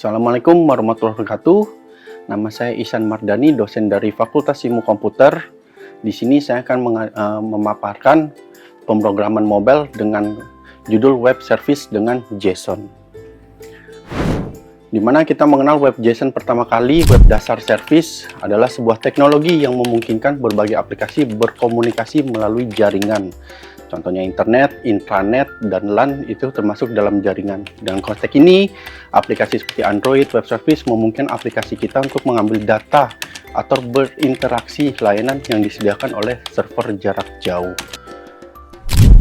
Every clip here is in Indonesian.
Assalamualaikum warahmatullahi wabarakatuh. Nama saya Ihsan Mardani, dosen dari Fakultas Ilmu Komputer. Di sini saya akan memaparkan pemrograman mobile dengan judul web service dengan JSON. Di mana kita mengenal web JSON pertama kali, web dasar service adalah sebuah teknologi yang memungkinkan berbagai aplikasi berkomunikasi melalui jaringan. Contohnya internet, intranet, dan LAN itu termasuk dalam jaringan. Dalam konteks ini, aplikasi seperti Android Web Service memungkinkan aplikasi kita untuk mengambil data atau berinteraksi layanan yang disediakan oleh server jarak jauh.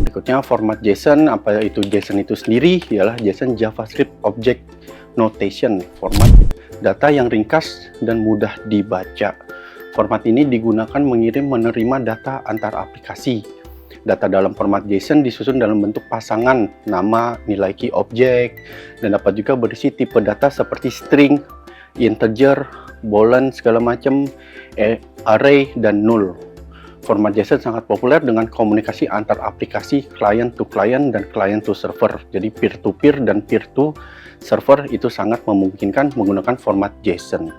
Berikutnya, format JSON. Apa itu JSON itu sendiri? Ialah JSON JavaScript Object Notation, format data yang ringkas dan mudah dibaca. Format ini digunakan mengirim menerima data antar aplikasi. Data dalam format JSON disusun dalam bentuk pasangan, nama, nilai key objek, dan dapat juga berisi tipe data seperti string, integer, boolean, segala macam, array, dan null. Format JSON sangat populer dengan komunikasi antar aplikasi client to client dan client to server. Jadi peer-to-peer dan peer-to server itu sangat memungkinkan menggunakan format JSON.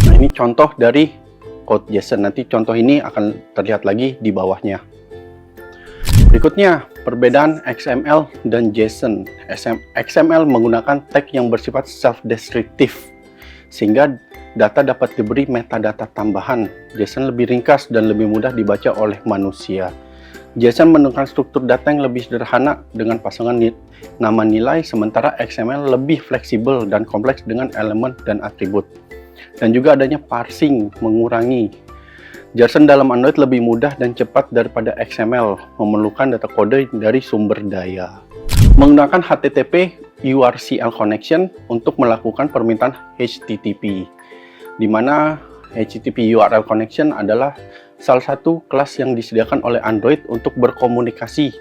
Nah, ini contoh dari code JSON. Nanti contoh ini akan terlihat lagi di bawahnya. Berikutnya, perbedaan XML dan JSON. XML menggunakan tag yang bersifat self-descriptive, sehingga data dapat diberi metadata tambahan. JSON lebih ringkas dan lebih mudah dibaca oleh manusia. JSON menggunakan struktur data yang lebih sederhana dengan pasangan nama nilai, sementara XML lebih fleksibel dan kompleks dengan elemen dan atribut. Dan juga adanya parsing, mengurangi. JSON dalam Android lebih mudah dan cepat daripada XML, memerlukan data kode dari sumber daya. Menggunakan HTTP URCL connection untuk melakukan permintaan HTTP, di mana HTTP URL connection adalah salah satu kelas yang disediakan oleh Android untuk berkomunikasi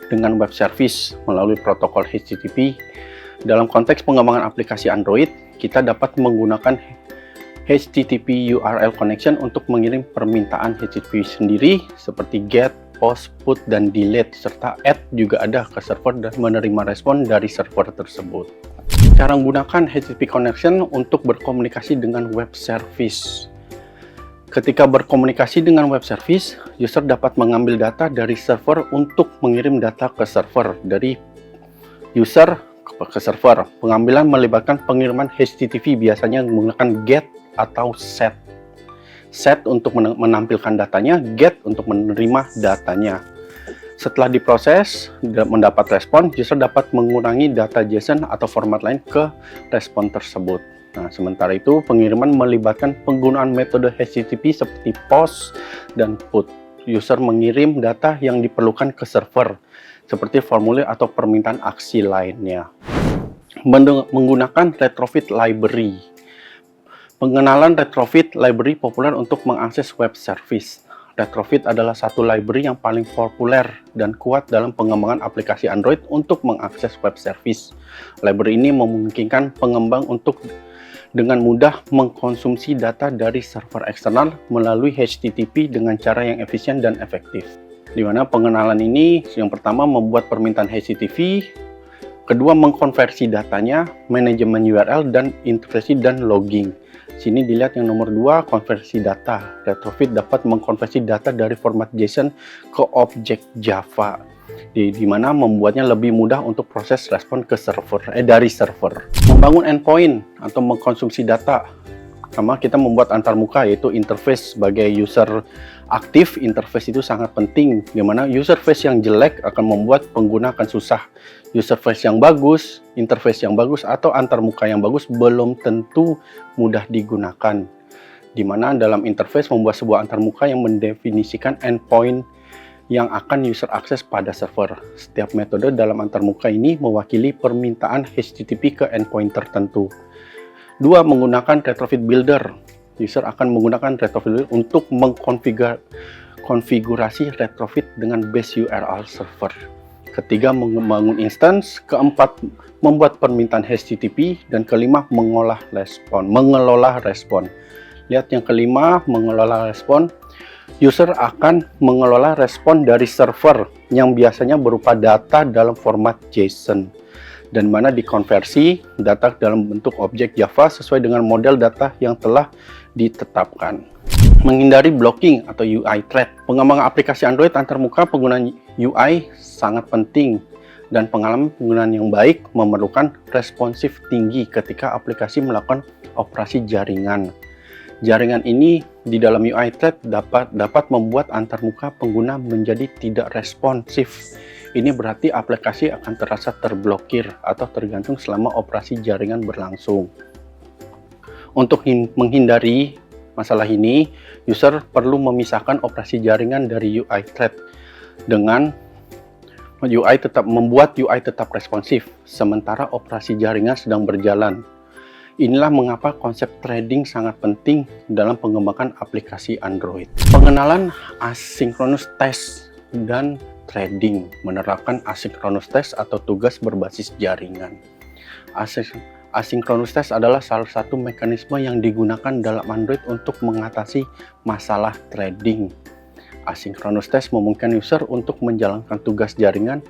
dengan web service melalui protokol HTTP. Dalam konteks pengembangan aplikasi Android, kita dapat menggunakan HTTP URL connection untuk mengirim permintaan HTTP sendiri seperti get, post, put, dan delete, serta add juga ada ke server dan menerima respon dari server tersebut. Cara menggunakan HTTP connection untuk berkomunikasi dengan web service. Ketika berkomunikasi dengan web service, user dapat mengambil data dari server untuk mengirim data ke server, dari user ke server. Pengambilan melibatkan pengiriman HTTP biasanya menggunakan get atau set. Set untuk menampilkan datanya, get untuk menerima datanya. Setelah diproses, mendapat respon, user dapat mengurangi data JSON atau format lain ke respon tersebut. Nah, sementara itu, pengiriman melibatkan penggunaan metode HTTP seperti post dan put. User mengirim data yang diperlukan ke server, seperti formulir atau permintaan aksi lainnya. Menggunakan retrofit library. Pengenalan retrofit library populer untuk mengakses web service. Retrofit adalah satu library yang paling populer dan kuat dalam pengembangan aplikasi Android untuk mengakses web service. Library ini memungkinkan pengembang untuk dengan mudah mengkonsumsi data dari server eksternal melalui HTTP dengan cara yang efisien dan efektif. Di mana pengenalan ini yang pertama membuat permintaan HTTP, kedua mengkonversi datanya, manajemen URL, dan integrasi dan logging. Sini dilihat yang nomor 2, konversi data. Retrofit dapat mengkonversi data dari format JSON ke objek Java, di mana membuatnya lebih mudah untuk proses respon ke server, dari server. Membangun endpoint atau mengkonsumsi data. Sama kita membuat antarmuka, yaitu interface. Sebagai user aktif, interface itu sangat penting, di mana user face yang jelek akan membuat pengguna akan susah. User face yang bagus, interface yang bagus, atau antarmuka yang bagus belum tentu mudah digunakan. Di mana dalam interface membuat sebuah antarmuka yang mendefinisikan endpoint yang akan user akses pada server. Setiap metode dalam antarmuka ini mewakili permintaan HTTP ke endpoint tertentu. 2. Menggunakan retrofit builder. User akan menggunakan retrofit builder untuk mengkonfigurasi retrofit dengan base URL server. Ketiga, membangun instance. Keempat, membuat permintaan HTTP. Dan kelima, mengelola respon. Lihat yang kelima, mengelola respon. User akan mengelola respon dari server yang biasanya berupa data dalam format JSON. dan mana dikonversi data dalam bentuk objek Java sesuai dengan model data yang telah ditetapkan. Menghindari blocking atau UI thread. Pengembangan aplikasi Android antarmuka penggunaan UI sangat penting dan pengalaman penggunaan yang baik memerlukan responsif tinggi ketika aplikasi melakukan operasi jaringan. Jaringan ini di dalam UI thread dapat membuat antarmuka pengguna menjadi tidak responsif. Ini berarti aplikasi akan terasa terblokir atau tergantung selama operasi jaringan berlangsung. Untuk menghindari masalah ini, user perlu memisahkan operasi jaringan dari UI thread dengan membuat UI tetap responsif, sementara operasi jaringan sedang berjalan. Inilah mengapa konsep threading sangat penting dalam pengembangan aplikasi Android. Pengenalan asynchronous task dan threading. Menerapkan asynchronous task atau tugas berbasis jaringan. Asynchronous task adalah salah satu mekanisme yang digunakan dalam Android untuk mengatasi masalah threading. Asynchronous task memungkinkan user untuk menjalankan tugas jaringan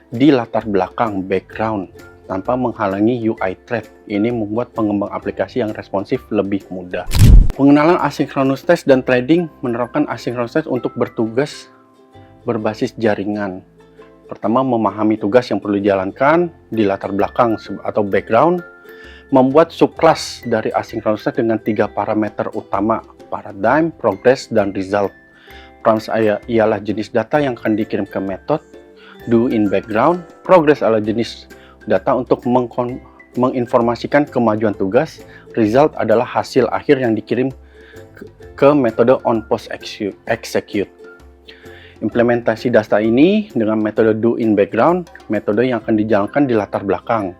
di latar belakang background tanpa menghalangi UI thread. Ini membuat pengembang aplikasi yang responsif lebih mudah. Pengenalan asynchronous task dan threading. Menerapkan asynchronous task untuk bertugas berbasis jaringan. Pertama, memahami tugas yang perlu dijalankan di latar belakang atau background. Membuat subclass dari asynchronous task dengan 3 parameter utama: paradigm, progress, dan result. Parameter ialah jenis data yang akan dikirim ke metode. Do in background. Progress adalah jenis data untuk menginformasikan kemajuan tugas. Result adalah hasil akhir yang dikirim ke metode on post execute. Implementasi data ini dengan metode do in background, metode yang akan dijalankan di latar belakang.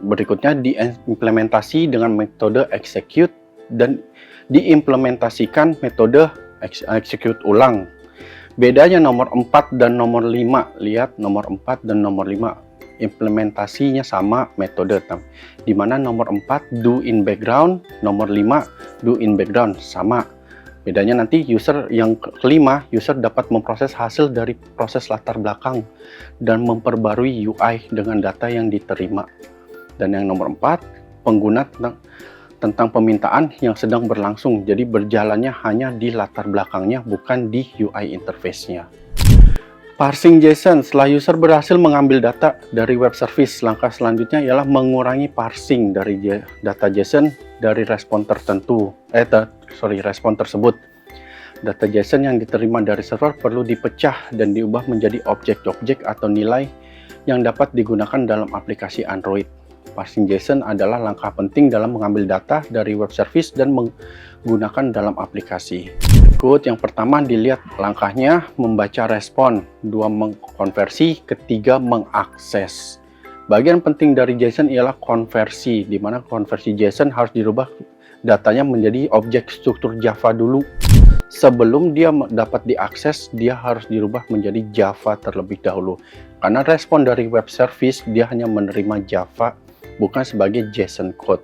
Berikutnya diimplementasi dengan metode execute dan diimplementasikan metode execute ulang. Bedanya nomor 4 dan nomor 5. Lihat nomor 4 dan nomor 5. Implementasinya sama metode, di mana nomor 4 do in background, nomor 5 do in background sama. Bedanya nanti user yang kelima, user dapat memproses hasil dari proses latar belakang dan memperbarui UI dengan data yang diterima. Dan yang nomor 4, pengguna tentang permintaan yang sedang berlangsung, jadi berjalannya hanya di latar belakangnya, bukan di UI interface-nya. Parsing JSON. Setelah user berhasil mengambil data dari web service, langkah selanjutnya ialah mengurangi parsing dari data JSON dari respon tersebut. Data JSON yang diterima dari server perlu dipecah dan diubah menjadi objek-objek atau nilai yang dapat digunakan dalam aplikasi Android. Parsing JSON adalah langkah penting dalam mengambil data dari web service dan menggunakan dalam aplikasi. Berikut yang pertama dilihat langkahnya: membaca respon, 2 mengkonversi, ketiga mengakses. Bagian penting dari JSON ialah konversi, di mana konversi JSON harus dirubah datanya menjadi objek struktur Java dulu. Sebelum dia dapat diakses, dia harus dirubah menjadi Java terlebih dahulu. Karena respon dari web service, dia hanya menerima Java, bukan sebagai JSON code.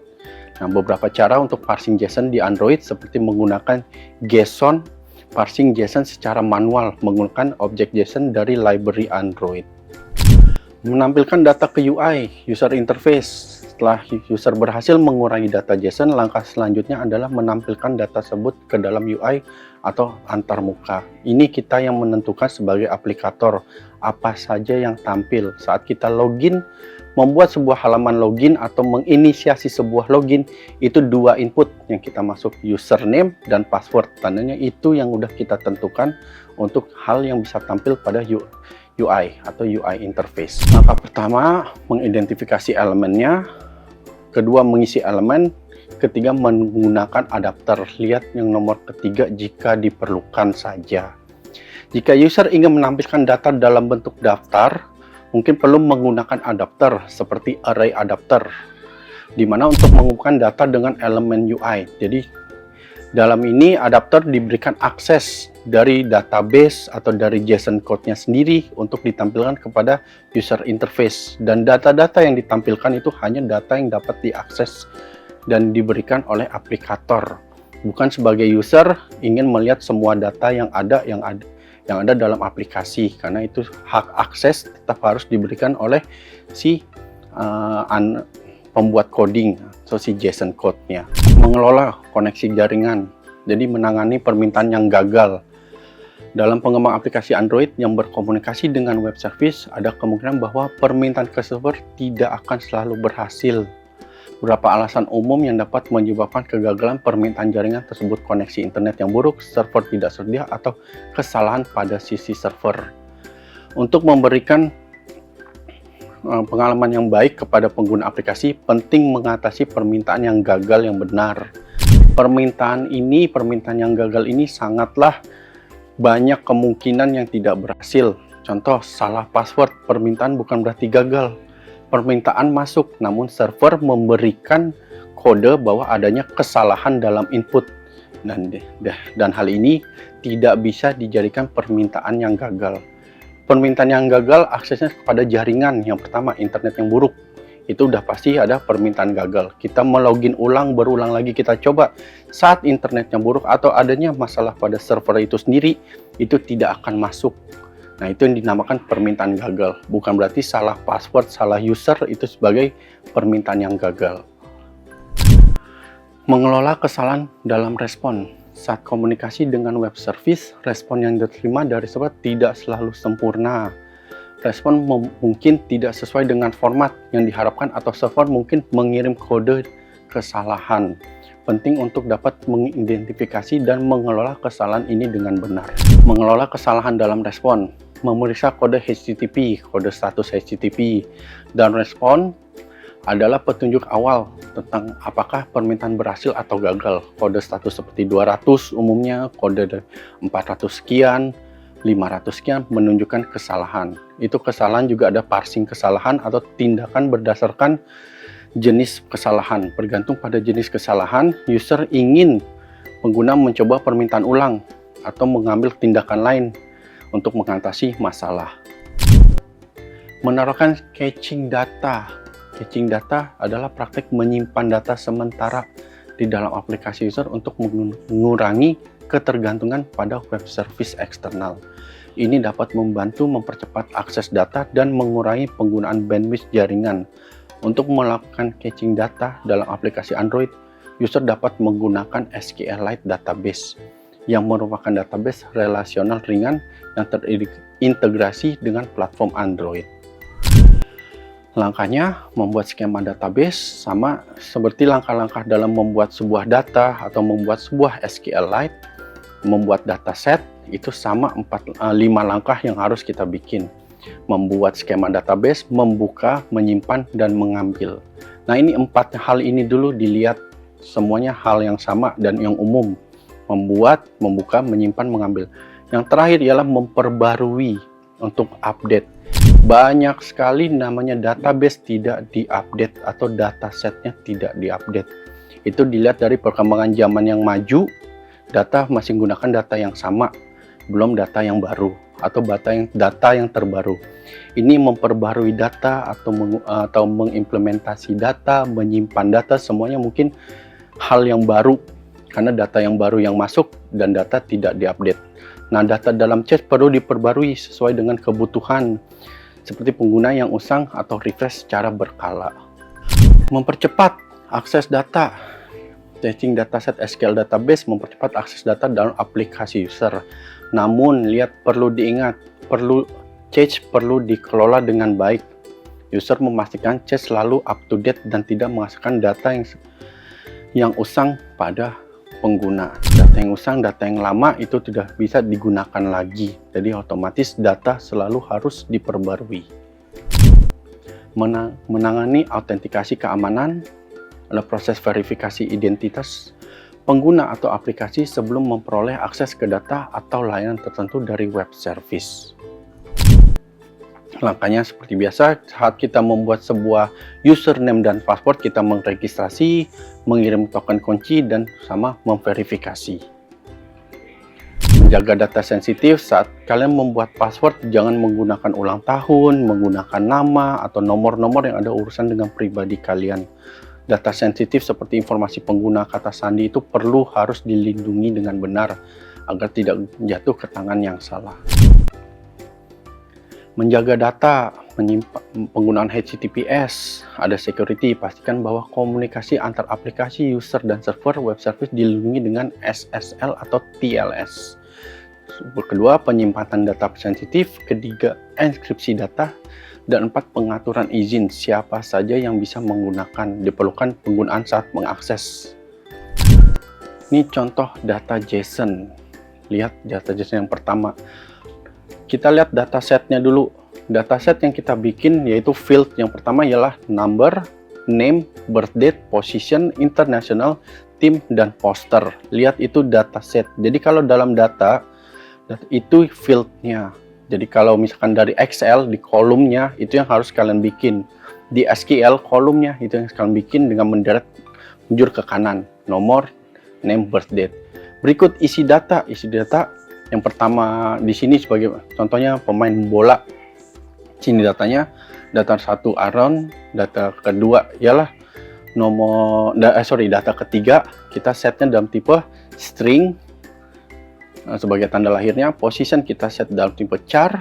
Nah, beberapa cara untuk parsing JSON di Android seperti menggunakan JSON, parsing JSON secara manual menggunakan objek JSON dari library Android. Menampilkan data ke UI, user interface. Setelah user berhasil mengurangi data JSON, langkah selanjutnya adalah menampilkan data tersebut ke dalam UI atau antarmuka. Ini kita yang menentukan sebagai aplikator apa saja yang tampil saat kita login. Membuat sebuah halaman login atau menginisiasi sebuah login, itu 2 input yang kita masuk, username dan password. Tandanya itu yang udah kita tentukan untuk hal yang bisa tampil pada UI atau UI interface. Langkah pertama, mengidentifikasi elemennya. Kedua, mengisi elemen. Ketiga, menggunakan adapter. Lihat yang nomor ketiga, jika diperlukan saja. Jika user ingin menampilkan data dalam bentuk daftar, mungkin perlu menggunakan adapter seperti array adapter, di mana untuk mengumpulkan data dengan elemen UI. Jadi dalam ini adapter diberikan akses dari database atau dari JSON code-nya sendiri untuk ditampilkan kepada user interface, dan data-data yang ditampilkan itu hanya data yang dapat diakses dan diberikan oleh aplikator, bukan sebagai user ingin melihat semua data yang ada dalam aplikasi, karena itu hak akses tetap harus diberikan oleh si pembuat coding atau si JSON code-nya. Mengelola koneksi jaringan, jadi menangani permintaan yang gagal. Dalam pengembang aplikasi Android yang berkomunikasi dengan web service, ada kemungkinan bahwa permintaan ke server tidak akan selalu berhasil. Beberapa alasan umum yang dapat menyebabkan kegagalan permintaan jaringan tersebut: koneksi internet yang buruk, server tidak sedia, atau kesalahan pada sisi server. Untuk memberikan pengalaman yang baik kepada pengguna aplikasi, penting mengatasi permintaan yang gagal yang benar. Permintaan yang gagal ini sangatlah banyak kemungkinan yang tidak berhasil. Contoh, salah password. Permintaan bukan berarti gagal. Permintaan masuk, namun server memberikan kode bahwa adanya kesalahan dalam input. Dan hal ini tidak bisa dijadikan permintaan yang gagal. Permintaan yang gagal aksesnya kepada jaringan. Yang pertama, internet yang buruk. Itu udah pasti ada permintaan gagal. Kita melogin ulang, berulang lagi kita coba. Saat internetnya buruk atau adanya masalah pada server itu sendiri, itu tidak akan masuk. Nah, itu yang dinamakan permintaan gagal. Bukan berarti salah password, salah user itu sebagai permintaan yang gagal. Mengelola kesalahan dalam respon. Saat komunikasi dengan web service, respon yang diterima dari server tidak selalu sempurna. Respon mungkin tidak sesuai dengan format yang diharapkan atau server mungkin mengirim kode kesalahan. Penting untuk dapat mengidentifikasi dan mengelola kesalahan ini dengan benar. Mengelola kesalahan dalam respon. Memeriksa kode HTTP, kode status HTTP, dan respon adalah petunjuk awal tentang apakah permintaan berhasil atau gagal. Kode status seperti 200 umumnya, kode 400 sekian, 500 sekian menunjukkan kesalahan. Itu kesalahan juga ada parsing kesalahan atau tindakan berdasarkan jenis kesalahan. Bergantung pada jenis kesalahan, user ingin pengguna mencoba permintaan ulang atau mengambil tindakan lain untuk mengatasi masalah. Menaruhkan caching data. Caching data adalah praktik menyimpan data sementara di dalam aplikasi user untuk mengurangi ketergantungan pada web service eksternal. Ini dapat membantu mempercepat akses data dan mengurangi penggunaan bandwidth jaringan. Untuk melakukan caching data dalam aplikasi Android, user dapat menggunakan SQLite database yang merupakan database relasional ringan yang terintegrasi dengan platform Android. Langkahnya, membuat skema database sama seperti langkah-langkah dalam membuat sebuah data atau membuat sebuah SQLite. Membuat dataset itu sama 5 langkah yang harus kita bikin. Membuat skema database, membuka, menyimpan, dan mengambil. Nah, ini 4 hal ini dulu dilihat, semuanya hal yang sama dan yang umum. Membuat, membuka, menyimpan, mengambil. Yang terakhir ialah memperbarui untuk update. Banyak sekali namanya database tidak diupdate atau datasetnya tidak diupdate. Itu dilihat dari perkembangan zaman yang maju. Data masih menggunakan data yang sama, belum data yang baru atau data yang terbaru. Ini memperbarui data atau mengimplementasi data, menyimpan data, semuanya mungkin hal yang baru karena data yang baru yang masuk dan data tidak diupdate. Nah, data dalam chat perlu diperbarui sesuai dengan kebutuhan seperti pengguna yang usang atau refresh secara berkala. Mempercepat akses data. Caching dataset SQL database mempercepat akses data dalam aplikasi user. Namun, perlu diingat, cache perlu dikelola dengan baik. User memastikan cache selalu up to date dan tidak menghasilkan data yang usang pada pengguna. Data yang usang, data yang lama itu tidak bisa digunakan lagi. Jadi otomatis data selalu harus diperbarui. Menangani autentikasi keamanan adalah proses verifikasi identitas pengguna atau aplikasi sebelum memperoleh akses ke data atau layanan tertentu dari web service. Langkahnya seperti biasa, saat kita membuat sebuah username dan password, kita meregistrasi, mengirim token kunci, dan sama memverifikasi. Menjaga data sensitif, saat kalian membuat password, jangan menggunakan ulang tahun, menggunakan nama, atau nomor-nomor yang ada urusan dengan pribadi kalian. Data sensitif seperti informasi pengguna, kata sandi itu harus dilindungi dengan benar agar tidak jatuh ke tangan yang salah. Menjaga data, penggunaan HTTPS, ada security, pastikan bahwa komunikasi antar aplikasi, user, dan server web service dilindungi dengan SSL atau TLS. Kedua, penyimpanan data sensitif. Ketiga, enkripsi data. Dan 4, pengaturan izin siapa saja yang bisa menggunakan, diperlukan penggunaan saat mengakses. Ini contoh data JSON. Lihat data JSON yang pertama. Kita lihat datasetnya dulu. Dataset yang kita bikin yaitu field yang pertama ialah number, name, birth date, position, international, team, dan poster. Lihat itu dataset. Jadi kalau dalam data itu fieldnya. Jadi kalau misalkan dari Excel di kolomnya itu yang harus kalian bikin. Di SQL kolomnya itu yang kalian bikin dengan menderet mundur ke kanan. Nomor, name, birth date. Berikut isi data. Isi data yang pertama di sini sebagai contohnya pemain bola. Sini datanya, data 1 Aaron, data kedua ialah data ketiga kita setnya dalam tipe string sebagai tanda lahirnya, position kita set dalam tipe char,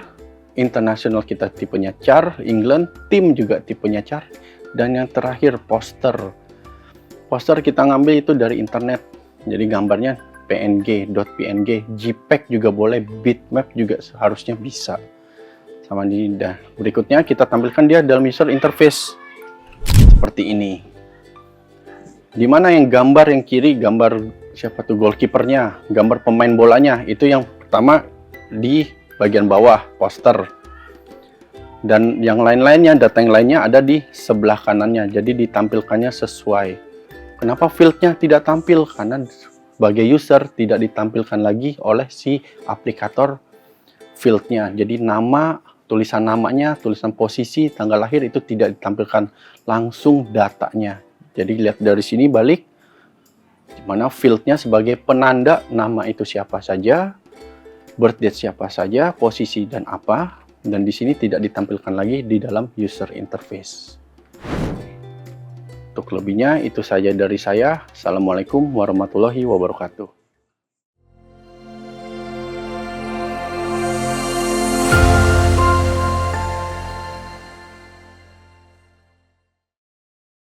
international kita tipenya char, England, team juga tipenya char, dan yang terakhir poster. Poster kita ngambil itu dari internet, jadi gambarnya PNG, JPEG juga boleh, bitmap juga seharusnya bisa. Sama di berikutnya kita tampilkan dia dalam user interface seperti ini. Dimana yang gambar yang kiri, gambar siapa tuh goalkeepernya, gambar pemain bolanya, itu yang pertama di bagian bawah, poster. Dan yang lain-lainnya, data yang lainnya ada di sebelah kanannya, jadi ditampilkannya sesuai. Kenapa fieldnya tidak tampil? Karena sebagai user tidak ditampilkan lagi oleh si aplikator fieldnya. Jadi nama, tulisan namanya, tulisan posisi, tanggal lahir itu tidak ditampilkan, langsung datanya. Jadi lihat dari sini balik, dimana fieldnya sebagai penanda nama itu siapa saja, birth date siapa saja, posisi dan apa, dan di sini tidak ditampilkan lagi di dalam user interface. Untuk lebihnya itu saja dari saya. Assalamualaikum warahmatullahi wabarakatuh.